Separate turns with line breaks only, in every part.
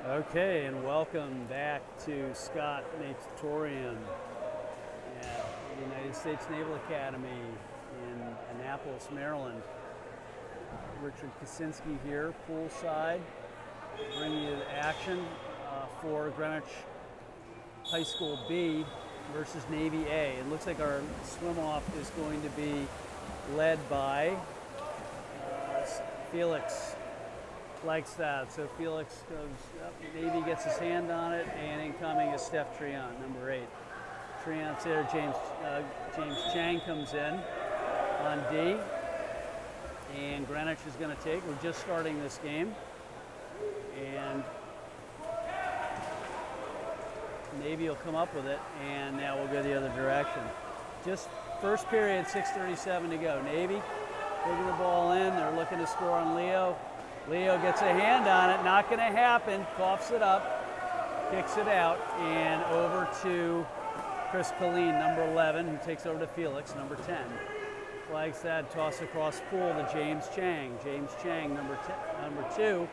Okay, and welcome back to Scott Natatorium at the United States Naval Academy in Annapolis, Maryland. Richard Kaczynski here, poolside, bringing you the action for Greenwich High School B versus Navy A. It looks like our swim-off is going to be led by Felix Flagstad. So Felix goes up, Navy gets his hand on it, and incoming is Steph Triant, number 8. Triant's there, James Chang comes in on D, and Greenwich is going to take. We're just starting this game, and Navy will come up with it, and now we'll go the other direction. Just first period, 6:37 to go. Navy taking the ball in, they're looking to score on Leo. Leo gets a hand on it, not going to happen, coughs it up, kicks it out, and over to Chris Colleen, number 11, who takes over to Felix, number 10. Flagstad toss across pool to James Chang. James Chang, number 2,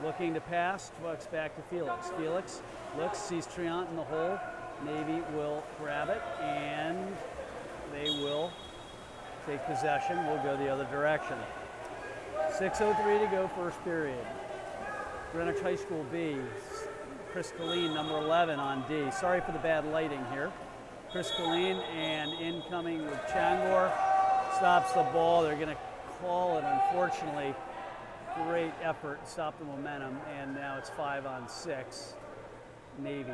looking to pass, bucks back to Felix. Felix looks, sees Triant in the hole. Navy will grab it, and they will take possession. We'll go the other direction. 6:03 to go, first period. Greenwich High School B, Chris Colleen, number 11 on D. Sorry for the bad lighting here. Chris Colleen, and incoming with Changor, stops the ball. They're going to call it, unfortunately. Great effort, stop the momentum, and now it's 5-on-6, Navy.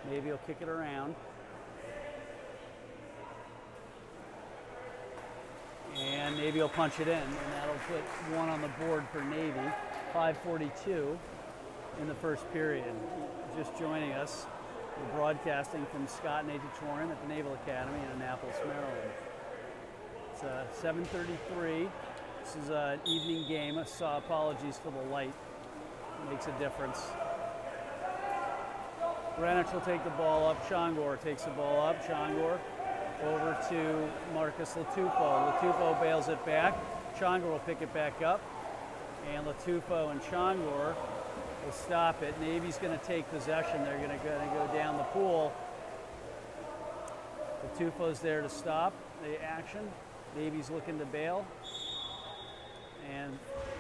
Navy will kick it around. And Navy will punch it in, and that'll put 1 on the board for Navy. 5:42 in the first period. Just joining us, we're broadcasting from Scott Natatorium at the Naval Academy in Annapolis, Maryland. It's 7:33. This is an evening game. Apologies for the light. It makes a difference. Greenwich will take the ball up. Changor takes the ball up. Changor over to Marcus Latufo. Latufo bails it back. Changor will pick it back up. And Latufo and Changor will stop it. Navy's going to take possession. They're going to go down the pool. Latufo's there to stop the action. Navy's looking to bail. And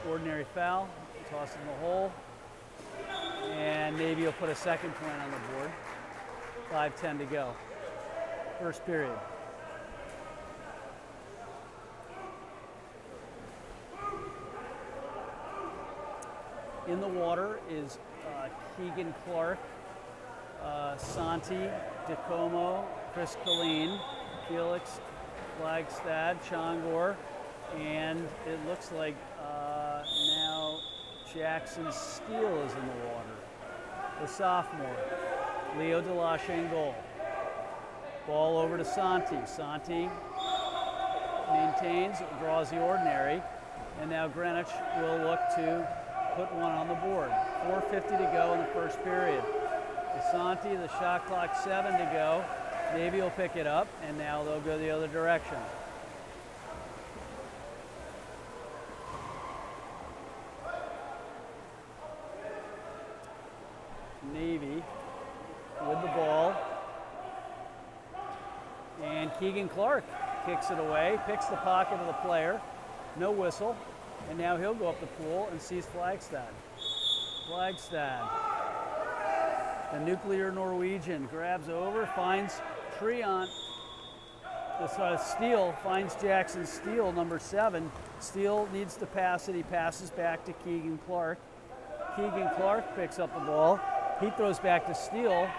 ordinary foul. Toss in the hole. And Navy will put a second point on the board. 5:10 to go. First period. In the water is Keegan Clark, Santi, DeComo, Chris Colleen, Felix Flagstad, Changor, and it looks like now Jackson Steele is in the water. The sophomore, Leo Delashe in goal. Ball over to Santi. Santi maintains, draws the ordinary, and now Greenwich will look to put 1 on the board. 4:50 to go in the first period. Santi, the shot clock, 7 to go. Navy will pick it up, and now they'll go the other direction. Navy with the ball. And Keegan Clark kicks it away, picks the pocket of the player, no whistle, and now he'll go up the pool and sees Flagstad. Flagstad, the nuclear Norwegian, grabs over, finds Triant. Steele finds Jackson Steele, number 7. Steele needs to pass it. He passes back to Keegan Clark. Keegan Clark picks up the ball. He throws back to Steele.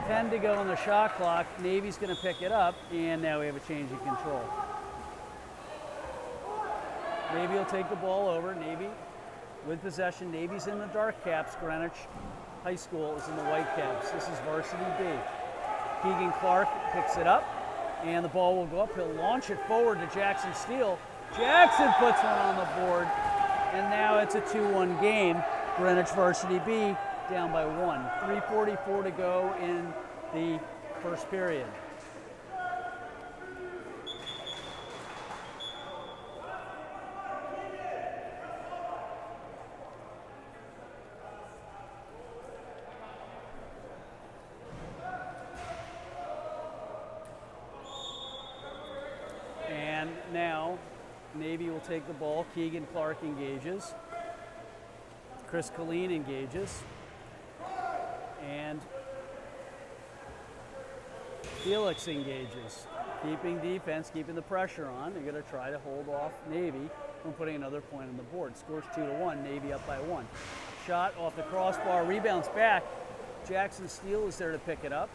10 to go on the shot clock. Navy's going to pick it up, and now we have a change in control. Navy will take the ball over. Navy with possession. Navy's in the dark caps. Greenwich High School is in the white caps. This is varsity B. Keegan Clark picks it up, and the ball will go up. He'll launch it forward to Jackson Steele. Jackson puts 1 on the board, and now it's a 2-1 game. Greenwich varsity B down by 1. 3:44 to go in the first period. will take the ball. Keegan Clark engages. Chris Colleen engages. And Felix engages. Keeping defense, keeping the pressure on. They're going to try to hold off Navy from putting another point on the board. Scores 2-1, Navy up by 1. Shot off the crossbar, rebounds back. Jackson Steele is there to pick it up.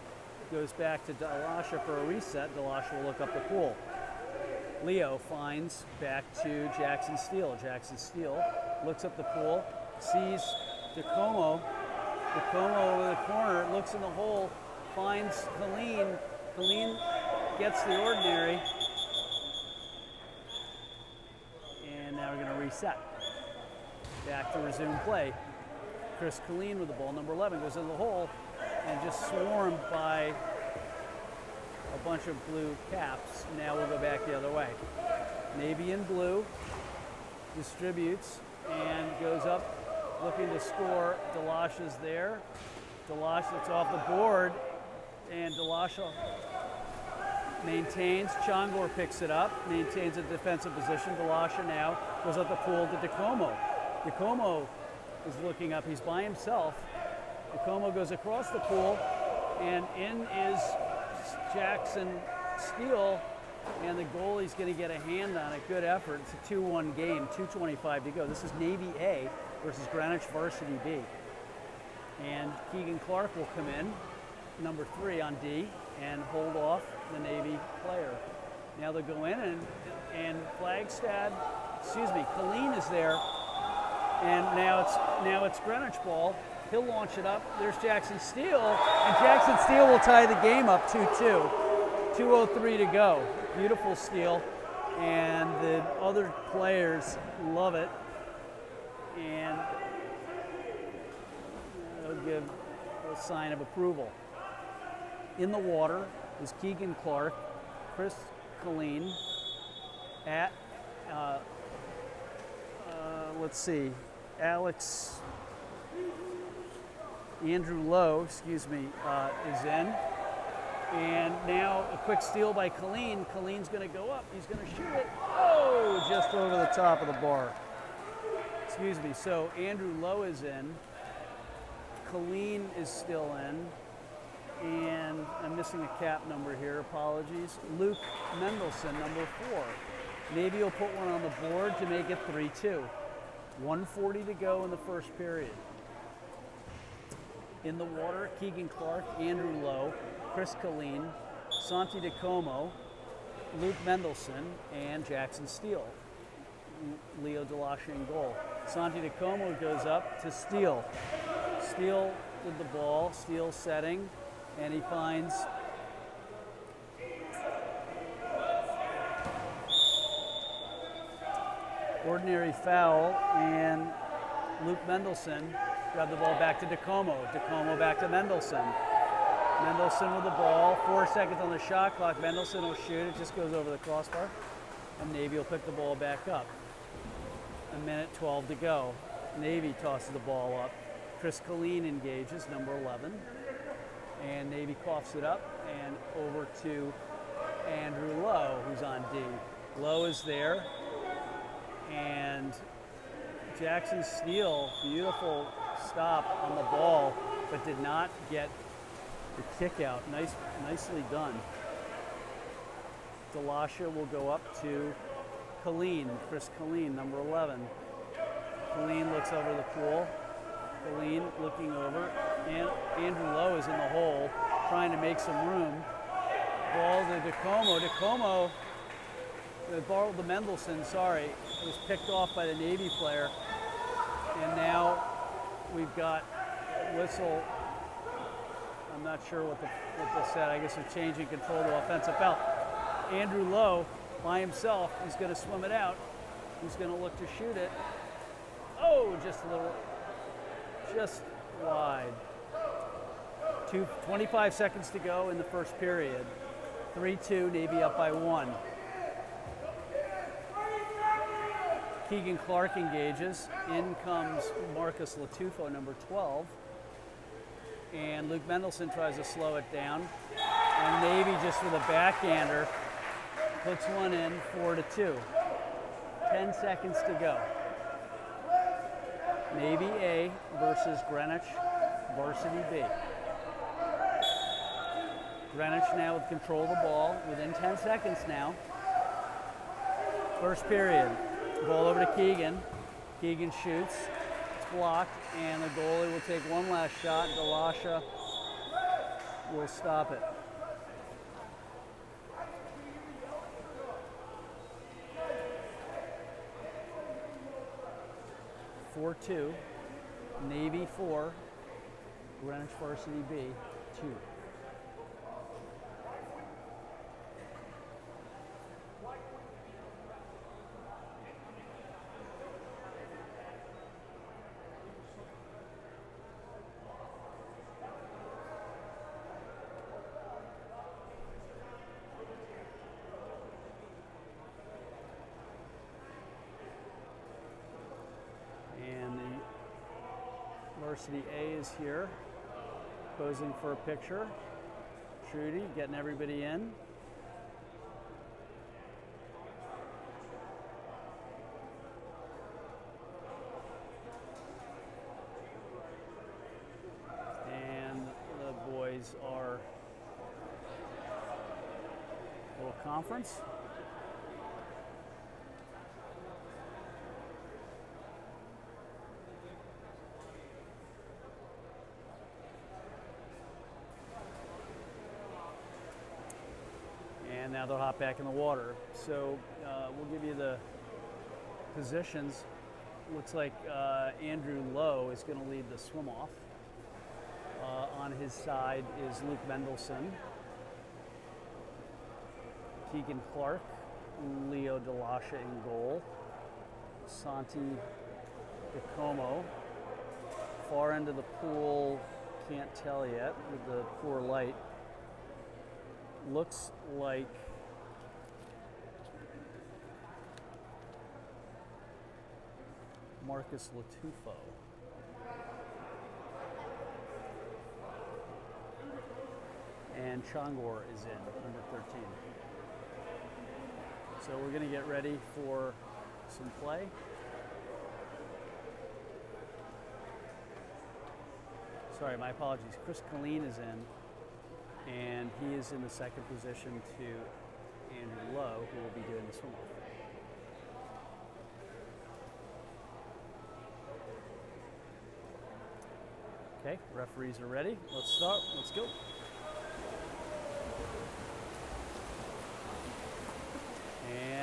Goes back to Delasha for a reset. Delasha will look up the pool. Leo finds back to Jackson Steele. Jackson Steele looks up the pool, sees DeComo. DeComo over the corner, looks in the hole, finds Colleen. Colleen gets the ordinary. And now we're going to reset. Back to resume play. Chris Colleen with the ball, number 11, goes in the hole and just swarmed by a bunch of blue caps. Now we'll go back the other way. Navy in blue distributes and goes up looking to score. Delasha's there. Delasha, it's off the board, and Delasha maintains. Chongor picks it up, maintains a defensive position. Delasha now goes up the pool to DeComo. DeComo is looking up. He's by himself. DeComo goes across the pool, and in is Jackson Steele, and the goalie's going to get a hand on it. Good effort. It's a 2-1 game, 2:25 to go. This is Navy A versus Greenwich Varsity B. And Keegan Clark will come in, number 3 on D, and hold off the Navy player. Now they'll go in, and Flagstad, Colleen is there, and now it's Greenwich ball. He'll launch it up. There's Jackson Steele, and Jackson Steele will tie the game up 2-2. 2:03 to go. Beautiful steal, and the other players love it, and they'll give a sign of approval. In the water is Keegan Clark, Chris Colleen, Andrew Lowe, is in. And now a quick steal by Colleen. Colleen's going to go up. He's going to shoot it. Oh, just over the top of the bar. So Andrew Lowe is in. Colleen is still in. And I'm missing a cap number here. Apologies. Luke Mendelson, number 4. Navy will put one on the board to make it 3-2. 1:40 to go in the first period. In the water, Keegan Clark, Andrew Lowe, Chris Colleen, Santi DeComo, Luke Mendelson, and Jackson Steele. Leo Delasha in goal. Santi DeComo goes up to Steele. Steele with the ball, Steele setting, and he finds ordinary foul, and Luke Mendelson grabbed the ball back to DeComo. DeComo back to Mendelson. Mendelson with the ball, 4 seconds on the shot clock. Mendelson will shoot, it just goes over the crossbar. And Navy will pick the ball back up. 1:12 to go. Navy tosses the ball up. Chris Colleen engages, number 11. And Navy coughs it up and over to Andrew Lowe, who's on D. Lowe is there. And Jackson Steele, beautiful stop on the ball, but did not get the kick out. Nicely done. Delasha will go up to Colleen, Chris Colleen, number 11. Colleen looks over the pool. Colleen looking over, and Andrew Lowe is in the hole, trying to make some room. Ball to DeComo. DeComo, the ball to Mendelson, was picked off by the Navy player. And now we've got a whistle. I'm not sure what they said. I guess they're changing control to offensive foul. Andrew Lowe, by himself, he's going to swim it out. He's going to look to shoot it. Oh, just wide. 25 seconds to go in the first period. 3-2, Navy up by 1. Keegan Clark engages. In comes Marcus Latufo, number 12. And Luke Mendelson tries to slow it down. And Navy, just with a backhander, puts one in, 4-2. 10 seconds to go. Navy A versus Greenwich Varsity B. Greenwich now with control of the ball within 10 seconds now. First period. Ball over to Keegan. Keegan shoots. It's blocked, and the goalie will take one last shot. Delasha will stop it. (4-2). Navy 4, Greenwich Varsity B 2. Varsity A is here, posing for a picture. Trudy getting everybody in. And the boys are a little conference. And now they'll hop back in the water. So we'll give you the positions. Looks like Andrew Lowe is going to lead the swim off. On his side is Luke Mendelson, Keegan Clark, Leo Delasha in goal, Santi DeComo. Far end of the pool, can't tell yet with the poor light. Looks like Marcus Latufo. And Changor is in, number 13. So we're going to get ready for some play. Sorry, my apologies. Chris Colleen is in, and he is in the second position to Andrew Lowe, who will be doing the swim-off. Okay, referees are ready. Let's start. Let's go.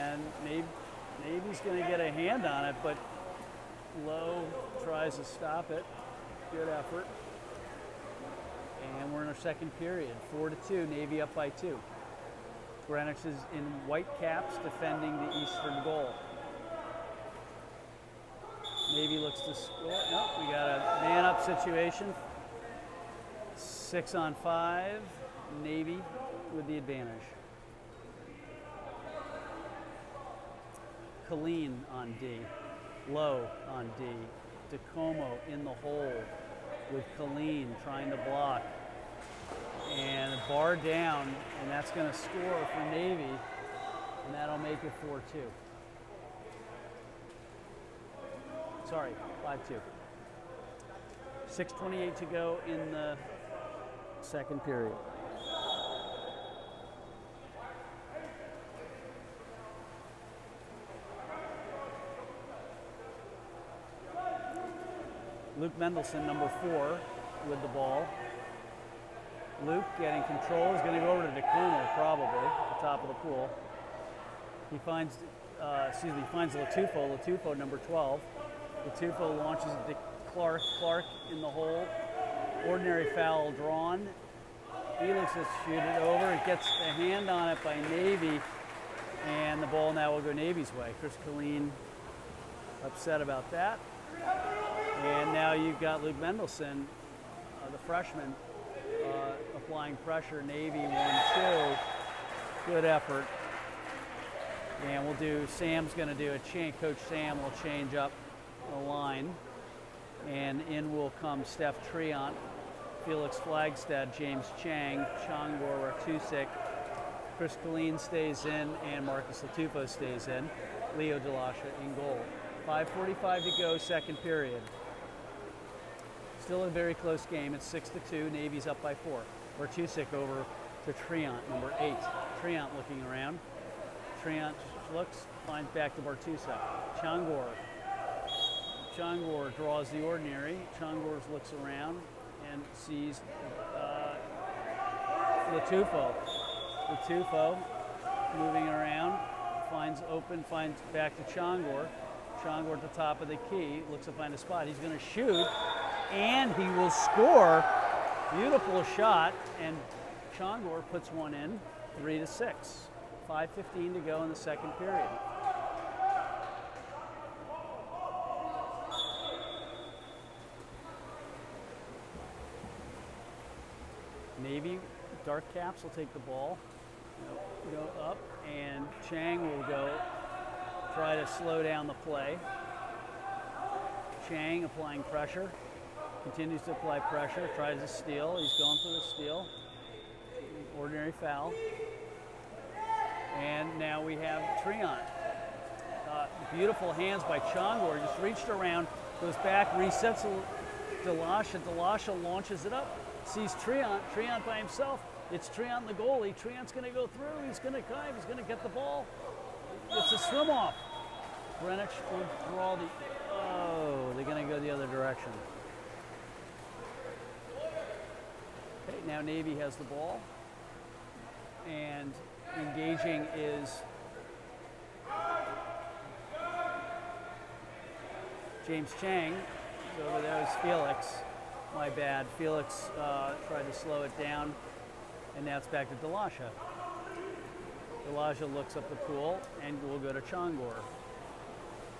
And Navy's going to get a hand on it, but Lowe tries to stop it. Good effort. And we're in our second period, 4-2, Navy up by 2. Greenwich is in white caps defending the eastern goal. Navy looks to score. No, we got a man-up situation. 6-on-5, Navy with the advantage. Colleen on D, Lowe on D, DeComo in the hole with Colleen trying to block. And bar down, and that's going to score for Navy, and that'll make it 4-2. Sorry, 5-2. 6:28 to go in the second period. Luke Mendelson, number 4, with the ball. Luke getting control. He's going to go over to DeComo, probably, at the top of the pool. He finds, finds Latufo. Latufo, number 12. Latufo launches it to Clark. Clark in the hole. Ordinary foul drawn. Felix has shoot it over. It gets a hand on it by Navy, and the ball now will go Navy's way. Chris Colleen upset about that. And now you've got Luke Mendelson, the freshman, applying pressure. Navy 1-2. Good effort. And we'll do, Sam's going to do a change. Coach Sam will change up the line. And in will come Steph Triant, Felix Flagstead, James Chang, Changor Ratusik. Chris Colleen stays in, and Marcus Latufo stays in. Leo DeLasha in goal. 5:45 to go, second period. Still a very close game. It's 6-2. Navy's up by 4. Bartusek over to Triant, number 8. Triant looking around. Triant looks, finds back to Bartusek. Changor draws the ordinary. Changor looks around and sees Latufo. Latufo moving around, finds back to Changor. Changor at the top of the key, looks to find a spot. He's going to shoot, and he will score. Beautiful shot, and Changor puts one in, 3-6. 5:15 to go in the second period. Navy dark caps will take the ball, go up, and Chang will go try to slow down the play. Chang applying pressure, continues to apply pressure, tries to steal. He's going for the steal. Ordinary foul. And now we have Triant. Beautiful hands by Changor, just reached around, goes back, resets DeLasha. DeLasha launches it up, sees Triant by himself. It's Triant the goalie. Triant's going to go through, he's going to dive, he's going to get the ball. It's a swim off. Greenwich will draw they're going to go the other direction. Okay, now Navy has the ball. And engaging is James Chang. Over there is Felix. My bad. Felix tried to slow it down, and now it's back to DeLasha. DeLasha looks up the pool, and we'll go to Changor.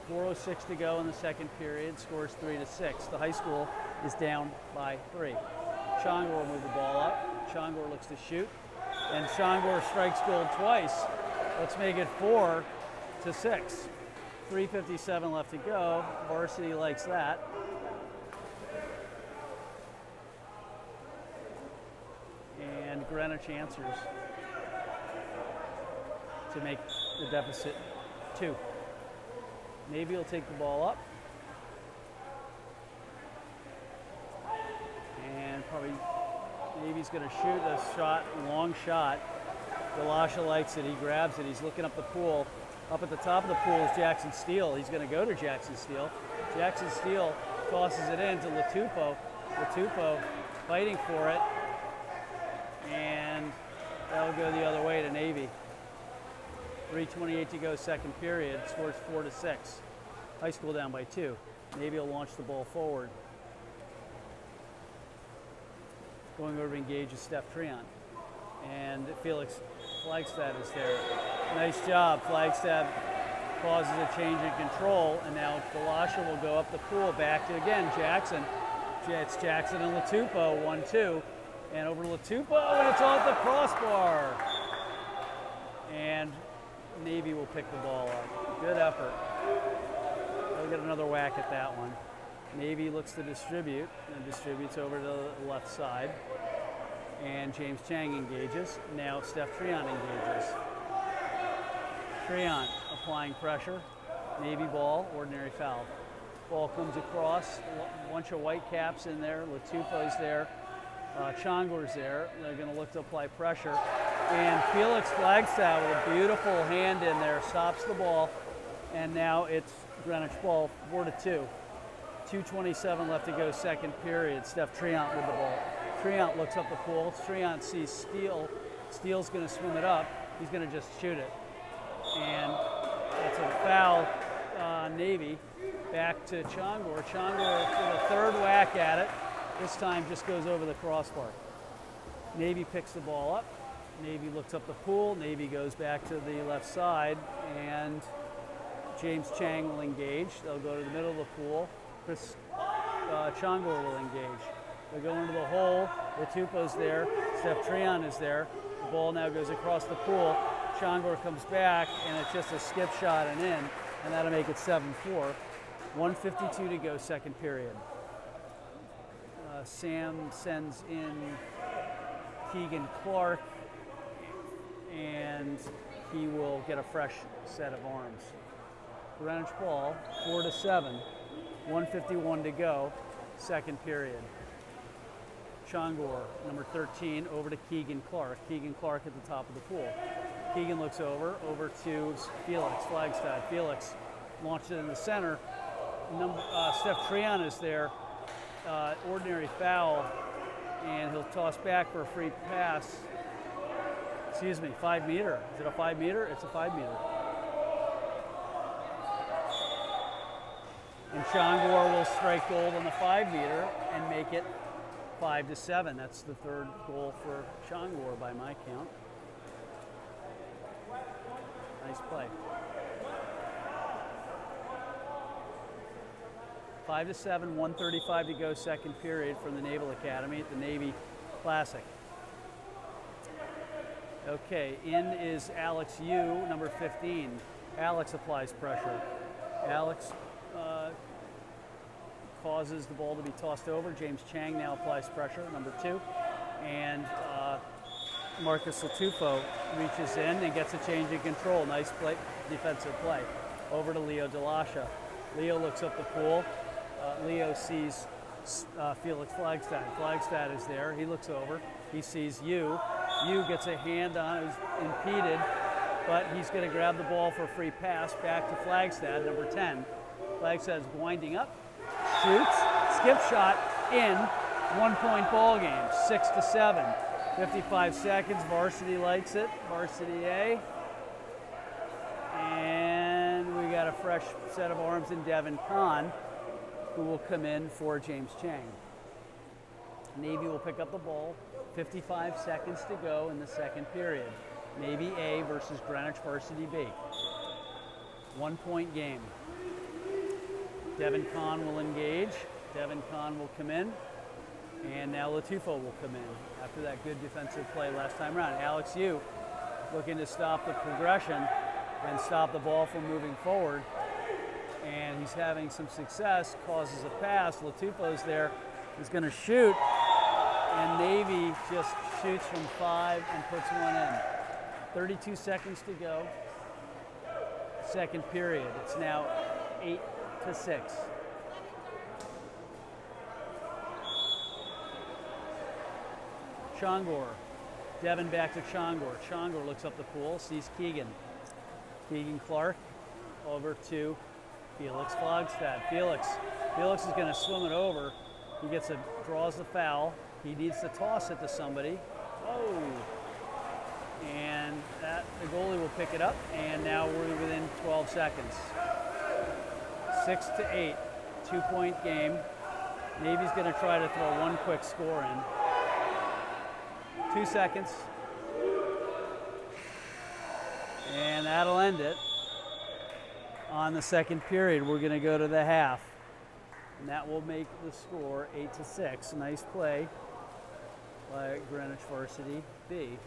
4:06 to go in the second period. Scores 3-6. The high school is down by 3. Changor will move the ball up. Changor looks to shoot, and Changor strikes gold twice. Let's make it 4-6. 3:57 left to go. Varsity likes that. And Greenwich answers to make the deficit 2. Navy will take the ball up. And probably Navy's going to shoot a shot, long shot. DeLasha likes it. He grabs it. He's looking up the pool. Up at the top of the pool is Jackson Steele. He's going to go to Jackson Steele. Jackson Steele tosses it in to Latufo. Latufo fighting for it. And that'll go the other way to Navy. 3:28 to go, second period. Scores 4-6. High school down by 2. Navy will launch the ball forward. Going over to engage is Steph Triant. And Felix Flagstad is there. Nice job. Flagstad causes a change in control, and now DeLasha will go up the pool back to, again, Jackson. It's Jackson and Latufo, 1-2. And over to Latufo, and it's off the crossbar. And Navy will pick the ball up. Good effort. They'll get another whack at that one. Navy looks to distribute, and distributes over to the left side. And James Chang engages. Now Steph Triant engages. Triant applying pressure. Navy ball, ordinary foul. Ball comes across, a bunch of white caps in there. Latufo's there. Changor's there. They're going to look to apply pressure. And Felix Flagstad with a beautiful hand in there stops the ball. And now it's Greenwich ball, 4-2. 2:27 left to go, second period. Steph Triant with the ball. Triant looks up the pool. Triant sees Steele. Steele's going to swim it up. He's going to just shoot it. And that's a foul, Navy. Back to Changor. Changor with a third whack at it. This time just goes over the crossbar. Navy picks the ball up. Navy looks up the pool. Navy goes back to the left side, and James Chang will engage. They'll go to the middle of the pool. Chris Changor will engage. They'll go into the hole. Latufo's there. Steph Triant is there. The ball now goes across the pool. Changor comes back, and it's just a skip shot and in, and that'll make it 7-4. 1:52 to go, second period. Sam sends in Keegan Clark, and he will get a fresh set of arms. Greenwich ball, 4-7, 1:51 to go, second period. Chongor, number 13, over to Keegan Clark. Keegan Clark at the top of the pool. Keegan looks over to Felix Flagstad. Felix launches it in the center. Steph Treon is there. Ordinary foul, and he'll toss back for a free pass. Excuse me, 5 meter. Is it a 5 meter? It's a 5 meter. And Chongor will strike gold on the 5 meter and make it 5-7. That's the third goal for Chongor by my count. Nice play. 5-7, 1:35 to go, second period from the Naval Academy at the Navy Classic. Okay, in is Alex Yu, number 15. Alex applies pressure. Alex causes the ball to be tossed over. James Chang now applies pressure, number 2. And Marcus Latufo reaches in and gets a change in control. Nice play, defensive play. Over to Leo Delasha. Leo looks up the pool. Leo sees Felix Flagstad. Flagstad is there. He looks over. He sees Yu. Yu gets a hand on it, is impeded, but he's going to grab the ball for a free pass back to Flagstad, number 10. Flagstad is winding up, shoots, skip shot, in, 1-point ball game, 6-7. 55 seconds, varsity likes it, varsity A. And we got a fresh set of arms in Devin Kahn, who will come in for James Chang. Navy will pick up the ball, 55 seconds to go in the second period. Navy A versus Greenwich Varsity B. 1-point game. Devin Kahn will engage. Devin Kahn will come in. And now Latufo will come in after that good defensive play last time around. Alex Yu looking to stop the progression and stop the ball from moving forward. And he's having some success, causes a pass. Latufo's there, is going to shoot. And Navy just shoots from 5 and puts one in. 32 seconds to go. Second period. It's now 8-6. Chongor. Devin back to Chongor. Chongor looks up the pool, sees Keegan. Keegan Clark over to Felix Flagstad. Felix is going to swim it over. He draws the foul. He needs to toss it to somebody. Oh! And the goalie will pick it up, and now we're within 12 seconds. 6-8, 2-point game. Navy's going to try to throw one quick score in. 2 seconds. And that'll end it. On the second period, we're going to go to the half. And that will make the score 8-6. Nice play by Greenwich Varsity B.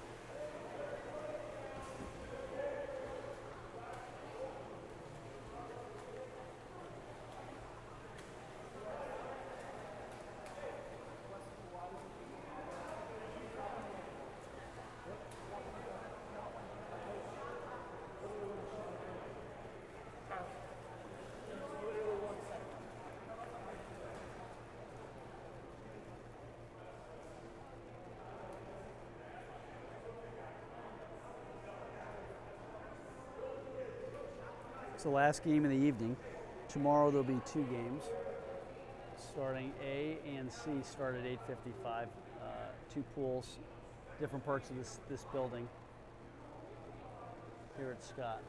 It's the last game of the evening. Tomorrow there'll be 2 games. Starting A and C start at 8:55. 2 pools, different parts of this building here at Scott.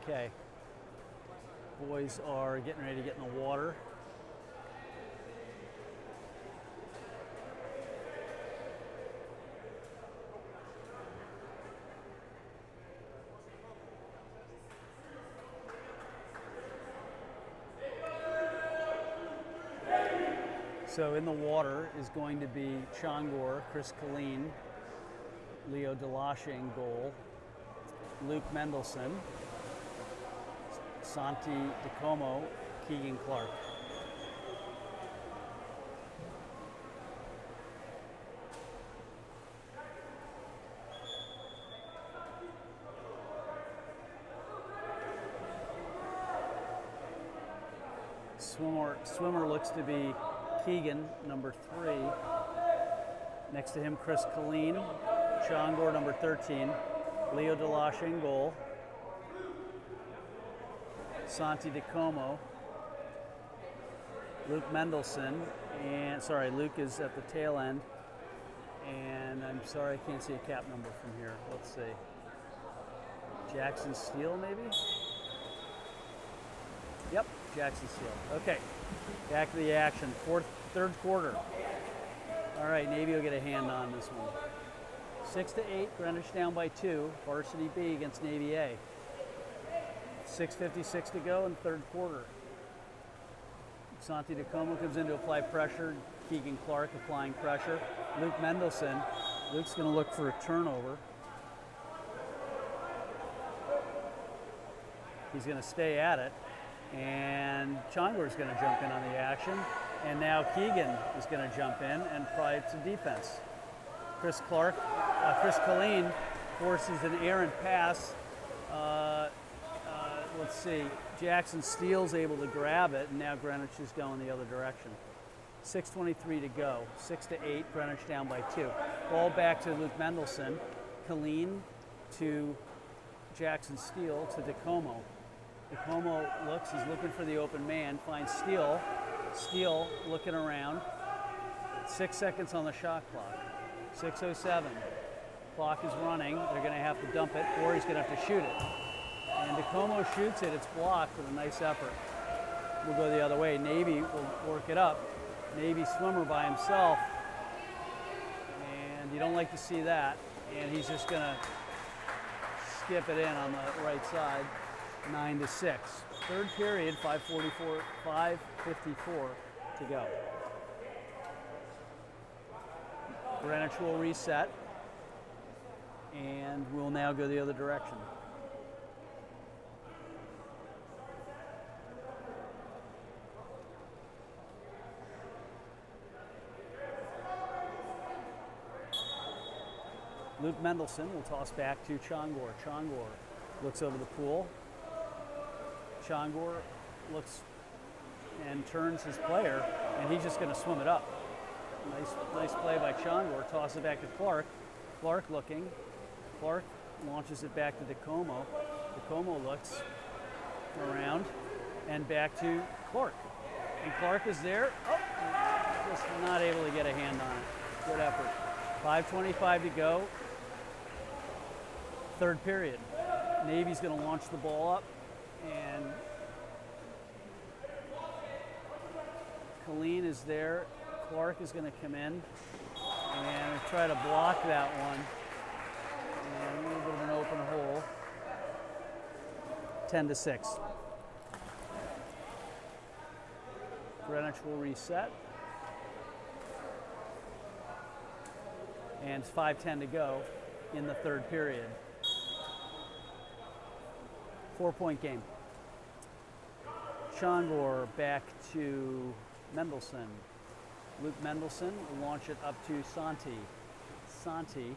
Okay, boys are getting ready to get in the water. So in the water is going to be Chongor, Chris Colleen, Leo Delashing goal, Luke Mendelson, Santi DeComo, Keegan Clark. Swimmer looks to be Keegan, number 3. Next to him, Chris Colleen, Chongor, number 13, Leo Delashing goal, Santi DeComo, Luke Mendelson, and Luke is at the tail end, and I'm sorry I can't see a cap number from here. Let's see. Jackson Steele, maybe? Yep, Jackson Steele. Okay, back to the action. Third quarter. All right, Navy will get a hand on this one. 6-8, Greenwich down by 2. Varsity B against Navy A. 6:56 to go in the third quarter. Santi DeComo comes in to apply pressure. Keegan Clark applying pressure. Luke Mendelson. Luke's going to look for a turnover. He's going to stay at it. And Chongor is going to jump in on the action. And now Keegan is going to jump in and apply some defense. Chris Colleen forces an errant pass. Let's see. Jackson Steele's able to grab it, and now Greenwich is going the other direction. 6:23 to go. 6-8, Greenwich down by 2. Ball back to Luke Mendelson. Colleen to Jackson Steele to DeComo. DeComo he's looking for the open man, finds Steele. Steele looking around. 6 seconds on the shot clock. 6:07. Clock is running. They're going to have to dump it, or he's going to have to shoot it. And DeComo shoots it. It's blocked with a nice effort. We'll go the other way. Navy will work it up. Navy swimmer by himself. And you don't like to see that. And he's just going to skip it in on the right side. 9-6. Third period, 5:54 to go. Greenwich will reset. And we'll now go the other direction. Luke Mendelson will toss back to Chongor. Chongor looks over the pool. Chongor looks and turns his player, and he's just going to swim it up. Nice play by Chongor. Toss it back to Clark. Clark looking. Clark launches it back to DeComo. DeComo looks around and back to Clark. And Clark is there. Oh, just not able to get a hand on it. Good effort. 5:25 to go. Third period. Navy's going to launch the ball up, and Colleen is there. Clark is going to come in and try to block that one. And a little bit of an open hole. 10-6. Greenwich will reset. And it's 5:10 to go in the third period. 4-point game. Chongor back to Mendelson. Luke Mendelson will launch it up to Santi. Santi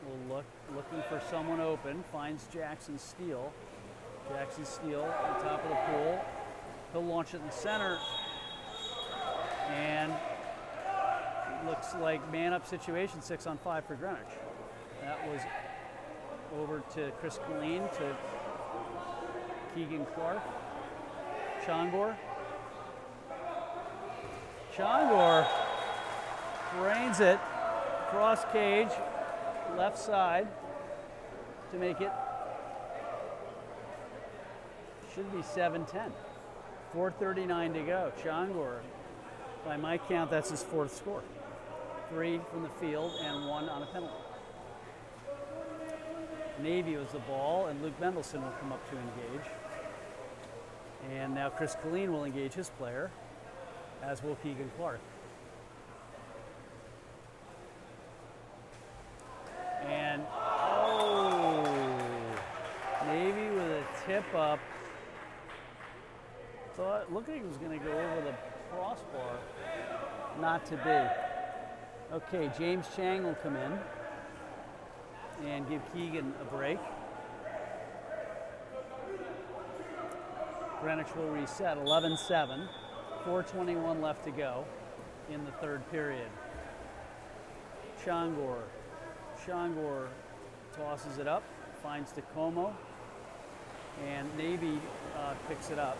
will looking for someone open, finds Jackson Steele. Jackson Steele on top of the pool. He'll launch it in the center. And looks like man-up situation, 6-on-5 for Greenwich. That was over to Chris Colleen, to Keegan Clark. Chongor. Chongor brains it, cross cage, left side to make it, should be 7-10. 4:39 to go. Chongor, by my count, that's his fourth score. 3 from the field and 1 on a penalty. Navy was the ball, and Luke Mendelson will come up to engage. And now Chris Colleen will engage his player as will Keegan Clark. And, oh, Navy with a tip up. Thought, looked like it was going to go over the crossbar. Not to be. Okay, James Chang will come in and give Keegan a break. Greenwich will reset 11-7, 4:21 left to go in the third period. Changor tosses it up, finds Tacomo, and Navy picks it up.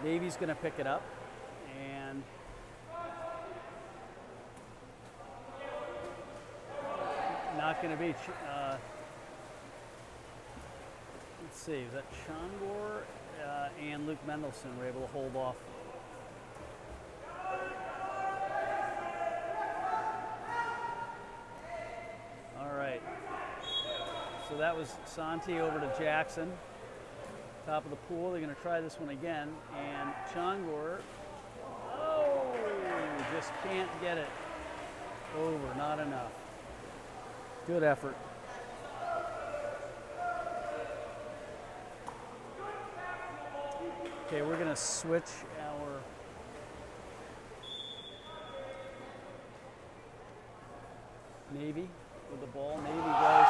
Navy's going to pick it up, and not going to be, let's see, is that Changor and Luke Mendelson were able to hold off. All right, so that was Santi over to Jackson. Top of the pool, they're going to try this one again, and Changor, oh, just can't get it over, not enough. Good effort. Okay, we're going to switch our Navy with the ball. Navy goes,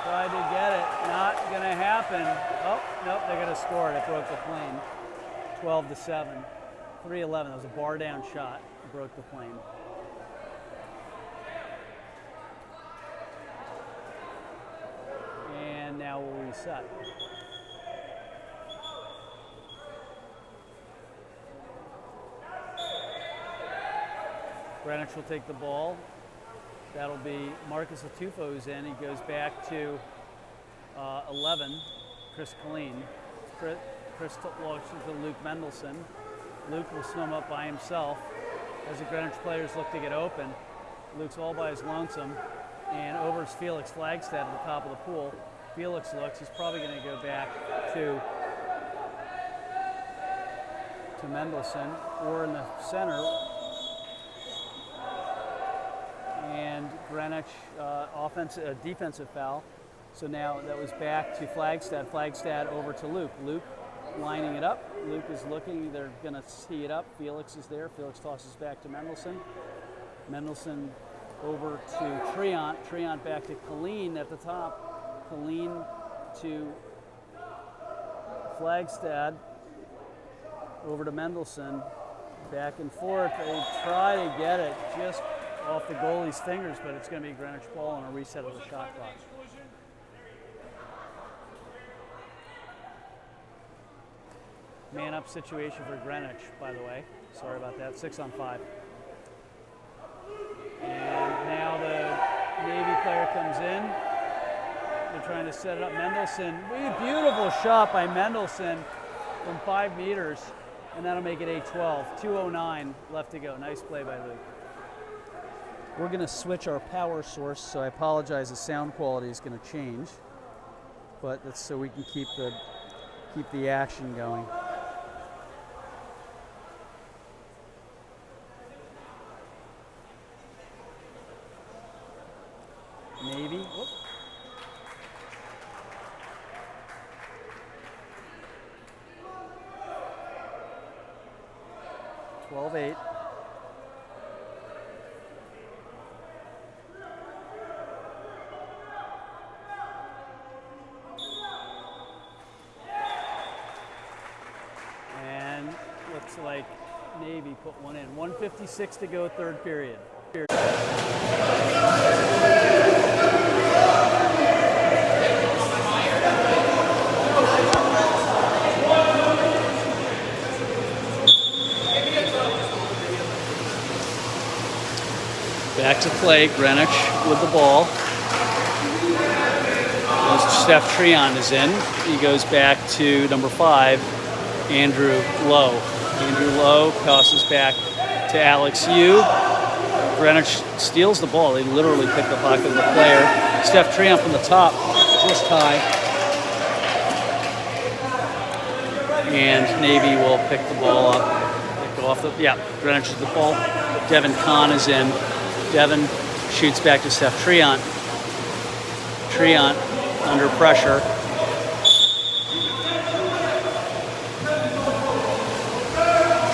tried to get it, not going to happen. Oh, nope, they're going to score it. It broke the plane. 12-7, 3-11. That was a bar down shot. It broke the plane. And now we'll reset. Greenwich will take the ball. That'll be Marcus Latufo's in. He goes back to 11, Chris Colleen. Chris launches to Luke Mendelson. Luke will swim up by himself as the Greenwich players look to get open. Luke's all by his lonesome, and over is Felix Flagstad at the top of the pool. Felix looks, he's probably going to go back to Mendelson, or in the center. And Greenwich defensive foul. So now that was back to Flagstad. Flagstad over to Luke. Luke lining it up. Luke is looking. They're going to tee it up. Felix is there. Felix tosses back to Mendelson. Mendelson over to Treant. Treant back to Colleen at the top. Colleen to Flagstad. Over to Mendelson. Back and forth. They try to get it just off the goalie's fingers, but it's going to be Greenwich ball and a reset of the shot clock. Man up situation for Greenwich, by the way. Sorry about that. 6-on-5. And now the Navy player comes in. They're trying to set it up. Mendelson, beautiful shot by Mendelson from 5 meters, and that'll make it 8-12. 2:09 left to go. Nice play by Luke. We're going to switch our power source, so I apologize. The sound quality is going to change, but that's so we can keep the action going. Navy. Whoop. 12-8. And looks like Navy put one in. 1:56 to go, third period. Back to play, Greenwich with the ball. Steph Treant is in. He goes back to number 5, Andrew Lowe. Andrew Lowe tosses back to Alex Yu. Greenwich steals the ball. They literally pick the pocket of the player. Steph Treant from the top, just high. and Navy will pick the ball up. Go off the, yeah, Greenwich is the ball. Devin Kahn is in. Devin shoots back to Steph Triant. Triant under pressure.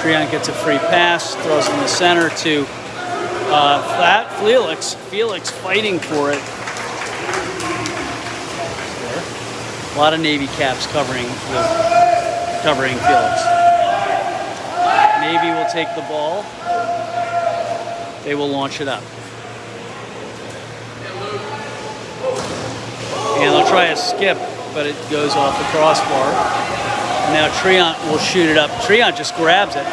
Triant gets a free pass, throws in the center to Fat Felix. Felix fighting for it. A lot of Navy caps covering Felix. Navy will take the ball. They will launch it up. And they'll try a skip, but it goes off the crossbar. And now Triant will shoot it up. Triant just grabs it,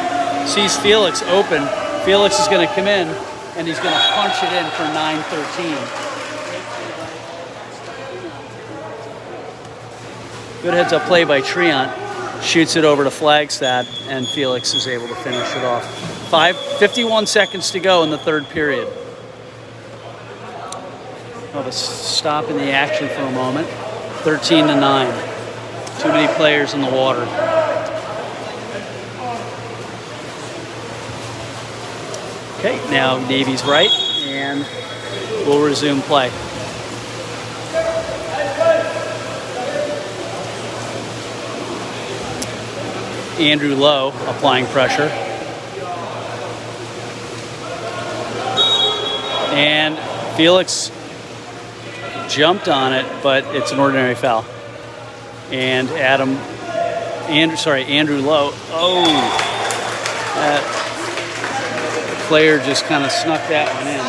sees Felix open. Felix is going to come in, and he's going to punch it in for 9-13. Good heads-up play by Triant. Shoots it over to Flagstad, and Felix is able to finish it off. 51 seconds to go in the third period. I'll have a stop in the action for a moment. 13-9. Too many players in the water. Okay, now Navy's right, and we'll resume play. Andrew Lowe applying pressure. And Felix jumped on it, but it's an ordinary foul. And Andrew Lowe. Oh, that player just kind of snuck that one in.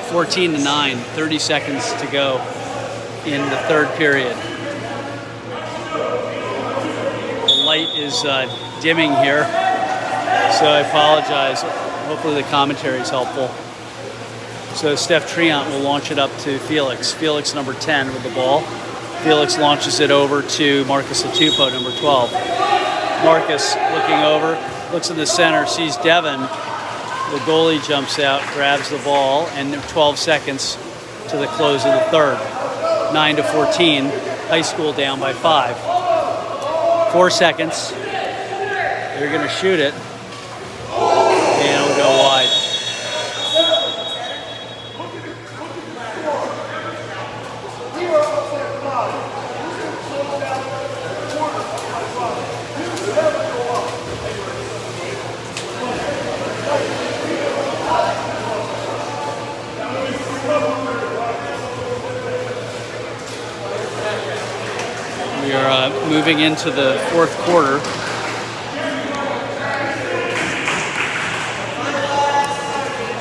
14-9, 30 seconds to go in the third period. Light is dimming here, so I apologize. Hopefully the commentary is helpful. So Steph Triant will launch it up to Felix. Felix, number 10, with the ball. Felix launches it over to Marcus Atupo, number 12. Marcus looking over, looks in the center, sees Devin. The goalie jumps out, grabs the ball, and 12 seconds to the close of the third. 9-14, high school down by 5. 4 seconds. They're going to shoot it, and it'll go wide. We are moving into the fourth quarter.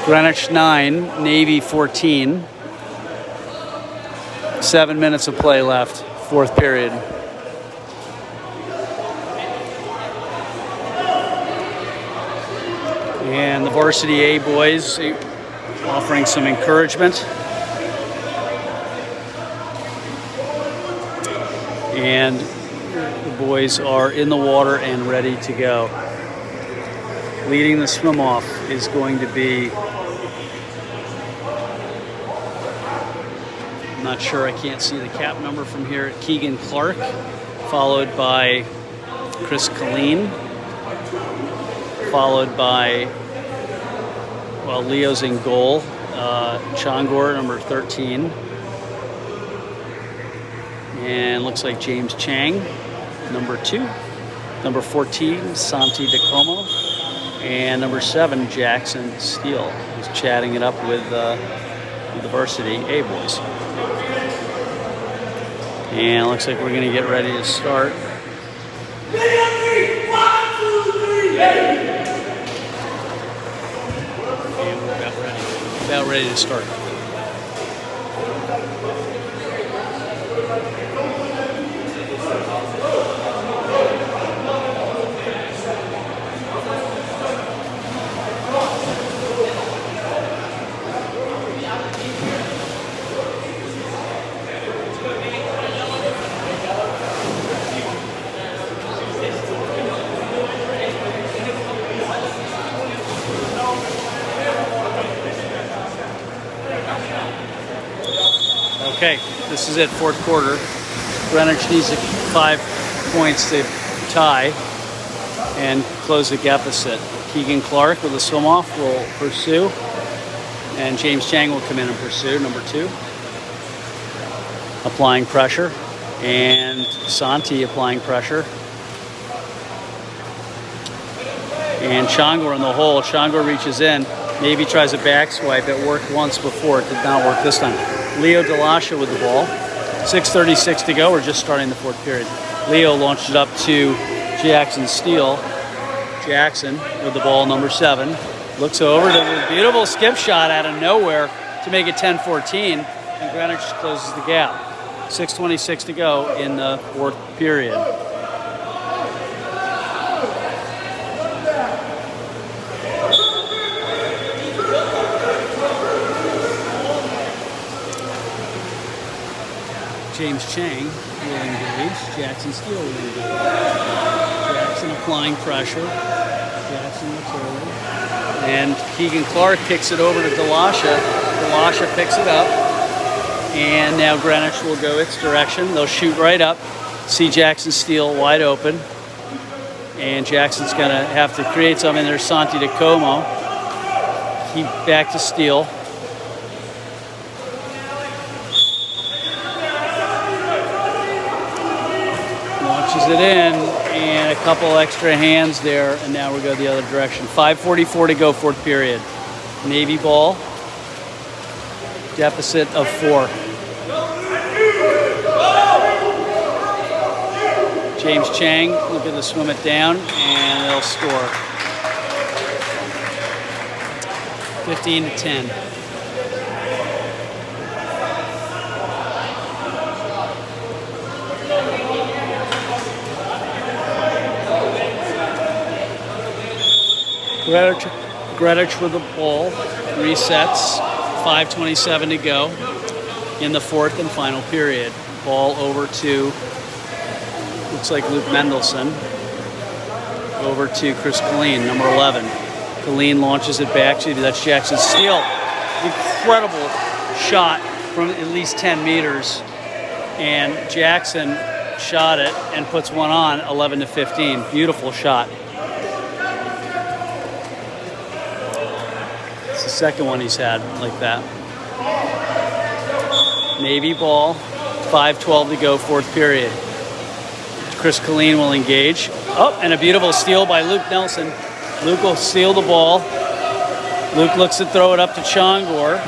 Greenwich 9, Navy 14. 7 minutes of play left, fourth period. And the varsity A boys offering some encouragement. And the boys are in the water and ready to go. Leading the swim off is going to be, I'm not sure, I can't see the cap number from here, Keegan Clark, followed by Chris Colleen, followed by, well, Leo's in goal, Chongor, number 13. And looks like James Chang, number 2. Number 14, Santi DeComo. And number 7, Jackson Steele, who's chatting it up with the varsity A boys. And looks like we're going to get ready to start. And we're about ready to start. Okay, this is it, fourth quarter. Greenwich needs a 5 points to tie and close the deficit. Keegan Clark with a swim off will pursue, and James Chang will come in and pursue, number 2. Applying pressure, and Santi applying pressure. And Changor in the hole. Changor reaches in. Navy tries a back swipe. It worked once before. It did not work this time. Leo Delasha with the ball. 6:36 to go. We're just starting the 4th period. Leo launched it up to Jackson Steele. Jackson with the ball, number 7. Looks over to a beautiful skip shot out of nowhere to make it 10-14. And Greenwich closes the gap. 6:26 to go in the 4th period. James Chang will engage. Jackson Steele will engage. Jackson applying pressure. Jackson looks over. And Keegan Clark kicks it over to Delasha. Delasha picks it up. And now Greenwich will go its direction. They'll shoot right up. See Jackson Steele wide open. And Jackson's going to have to create something. There's Santi DeComo. Keep back to Steele. Launches it in, and a couple extra hands there, and now we go the other direction. 5:44 to go, 4th period. Navy ball. Deficit of 4. James Chang looking to swim it down, and they'll score. 15-10. Greenwich with the ball. Resets. 5:27 to go in the 4th and final period. Ball over to, looks like Luke Mendelson. Over to Chris Colleen, number 11. Colleen launches it back to, that's Jackson Steele. Incredible shot from at least 10 meters. And Jackson shot it and puts one on, 11-15. Beautiful shot. It's the second one he's had like that. Navy ball, 5:12 to go, 4th period. Chris Colleen will engage. Oh, and a beautiful steal by Luke Nelson. Luke will steal the ball. Luke looks to throw it up to Changor.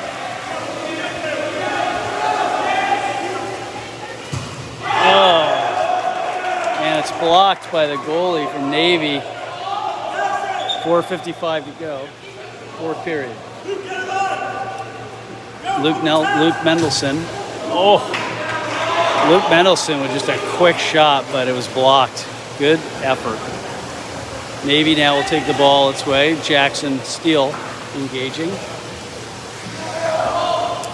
Oh, and it's blocked by the goalie from Navy. 4:55 to go. 4th period. Luke Mendelson. Oh, Luke Mendelson with just a quick shot, but it was blocked. Good effort. Navy now will take the ball its way. Jackson Steele engaging.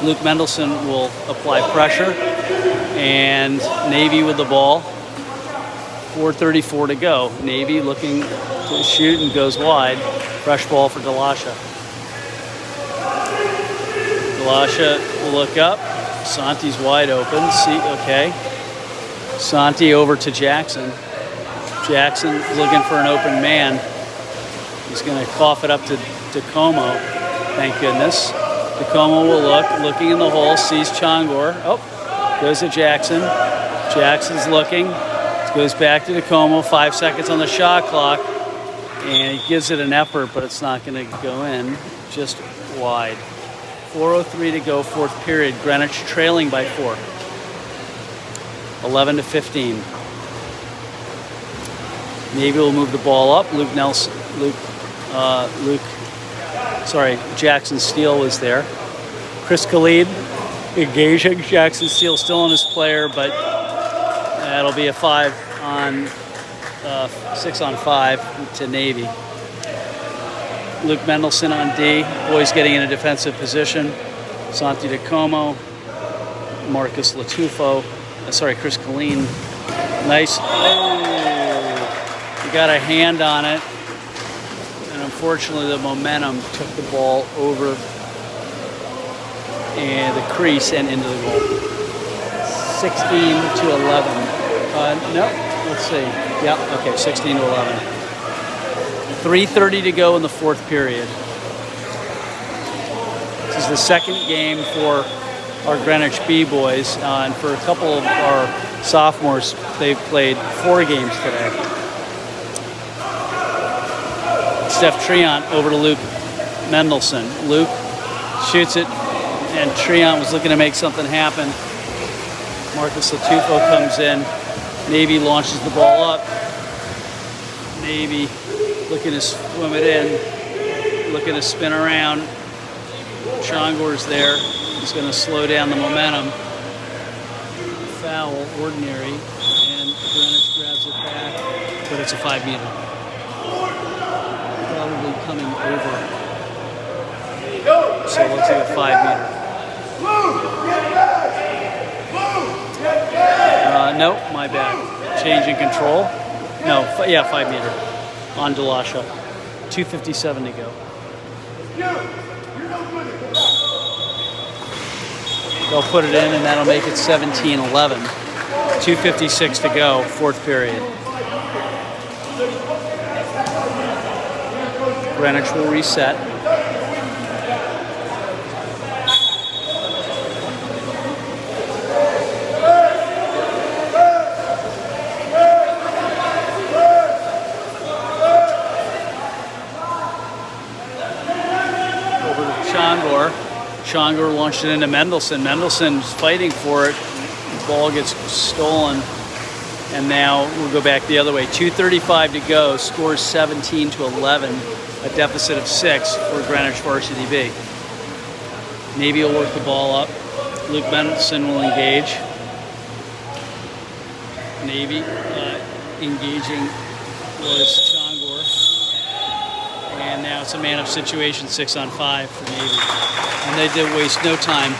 Luke Mendelson will apply pressure, and Navy with the ball. 4:34 to go. Navy looking to shoot and goes wide. Fresh ball for Delasha. Delasha will look up. Santi's wide open. See, okay. Santi over to Jackson. Jackson looking for an open man. He's going to cough it up to DeComo. Thank goodness. DeComo will looking in the hole, sees Changor. Oh, goes to Jackson. Jackson's looking. Goes back to DeComo. 5 seconds on the shot clock. And he gives it an effort, but it's not going to go in. Just wide. 4:03 to go, 4th period. Greenwich trailing by 4. 11-15. Navy will move the ball up. Jackson Steele was there. Chris Khalid engaging. Jackson Steele still on his player, but that'll be a 6-on-5 to Navy. Luke Mendelson on D. Boys getting in a defensive position. Santi DeComo. Marcus Latufo. Chris Colleen. Nice. Oh, he got a hand on it. And unfortunately, the momentum took the ball over and the crease and into the goal. 16-11. No. let's see. Yep, okay, 16 to 11. 3:30 to go in the fourth period. This is the second game for our Greenwich B-boys, and for a couple of our sophomores, they've played 4 games today. Steph Triant over to Luke Mendelson. Luke shoots it, and Triant was looking to make something happen. Marcus Latufo comes in. Navy launches the ball up. Navy looking to swim it in, looking to spin around. Chongor's there. He's going to slow down the momentum. Foul, ordinary, and Greenwich grabs it back, but it's a 5-meter. Probably coming over. So it looks like a 5-meter. No, my bad. Change in control. No, yeah, 5-meter on Delasha. 2:57 to go. They'll put it in, and that'll make it 17-11. 2:56 to go, fourth period. Greenwich will reset. Over to Chongor. Chongor launched it into Mendelson. Mendelson's fighting for it. The ball gets stolen. And now we'll go back the other way. 2:35 to go. Scores 17 to 11. A deficit of 6 for Greenwich Varsity B. Navy will work the ball up. Luke Mendelson will engage. Navy engaging was Chongor. And now it's a man-up situation, 6-on-5 for Navy. And they did waste no time.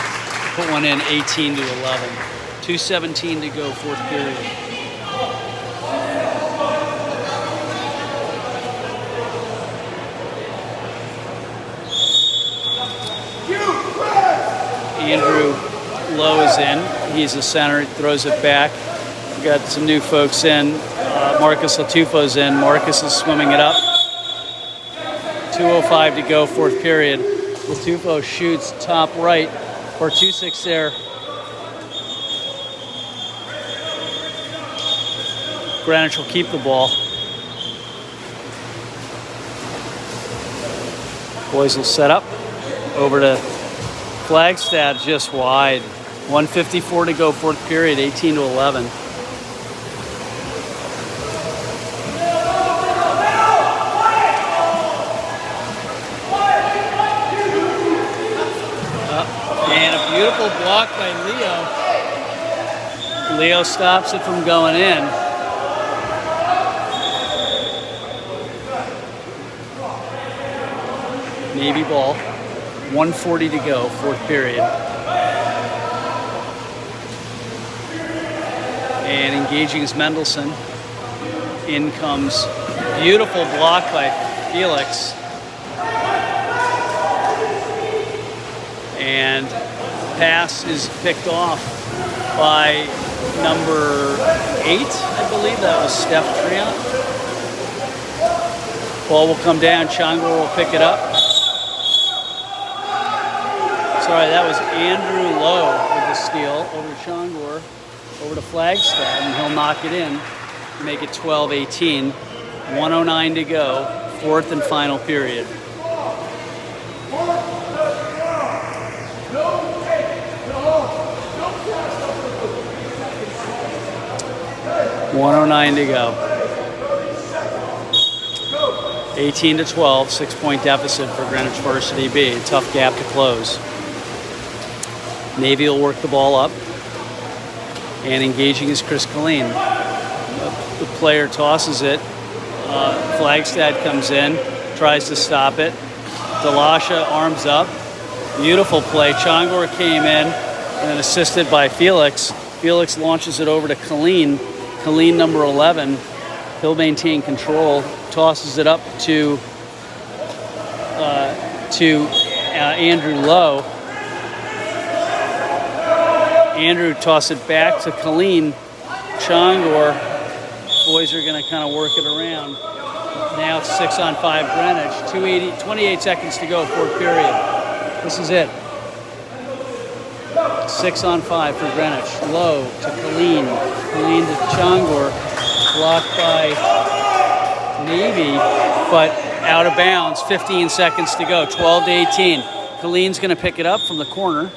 Put one in, 18 to 11. 2:17 to go, fourth period. Andrew Lowe is in. He's the center. He throws it back. We got some new folks in. Marcus Latufo's in. Marcus is swimming it up. 2:05 to go, fourth period. Latufo shoots top right. Bartusek there. Greenwich will keep the ball. Boys will set up. Over to Flagstad, just wide. 1:54 to go, fourth period, 18 to 11. And a beautiful block by Leo. Leo stops it from going in. Navy ball. 1:40 to go, fourth period. And engaging is Mendelson. In comes beautiful block by Felix. And pass is picked off by number 8, I believe. That was Steph Triant. Ball will come down. Chongor will pick it up. Sorry, that was Andrew Lowe with the steal over to Chongor, over to Flagstad, and he'll knock it in, make it 12-18. 1:09 to go, fourth and final period. 1:09 to go. 18 to 12, 6-point deficit for Greenwich Varsity B. Tough gap to close. Navy will work the ball up, and engaging is Chris Colleen. The player tosses it. Flagstad comes in, tries to stop it. Delasha arms up. Beautiful play. Chongor came in, and then assisted by Felix. Felix launches it over to Colleen. Colleen, number 11. He'll maintain control. Tosses it up to Andrew Lowe. Andrew tosses it back to Colleen. Chongor Boys are going to kind of work it around. Now it's 6-on-5 Greenwich. 28 seconds to go, fourth period. This is it. 6-on-5 for Greenwich. Low to Colleen. Colleen to Chongor. Blocked by Navy, but out of bounds. 15 seconds to go. 12-18. Colleen's going to pick it up from the corner.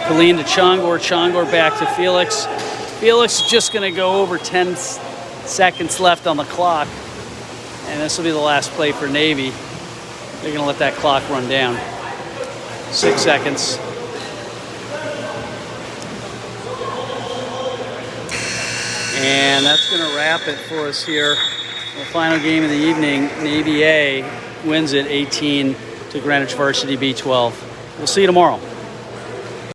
Colleen to Chongor. Chongor back to Felix. Felix is just going to go over 10 seconds left on the clock. And this will be the last play for Navy. They're going to let that clock run down. 6 seconds. And that's going to wrap it for us here. The final game of the evening, Navy A wins it 18 to Greenwich Varsity B12. We'll see you tomorrow.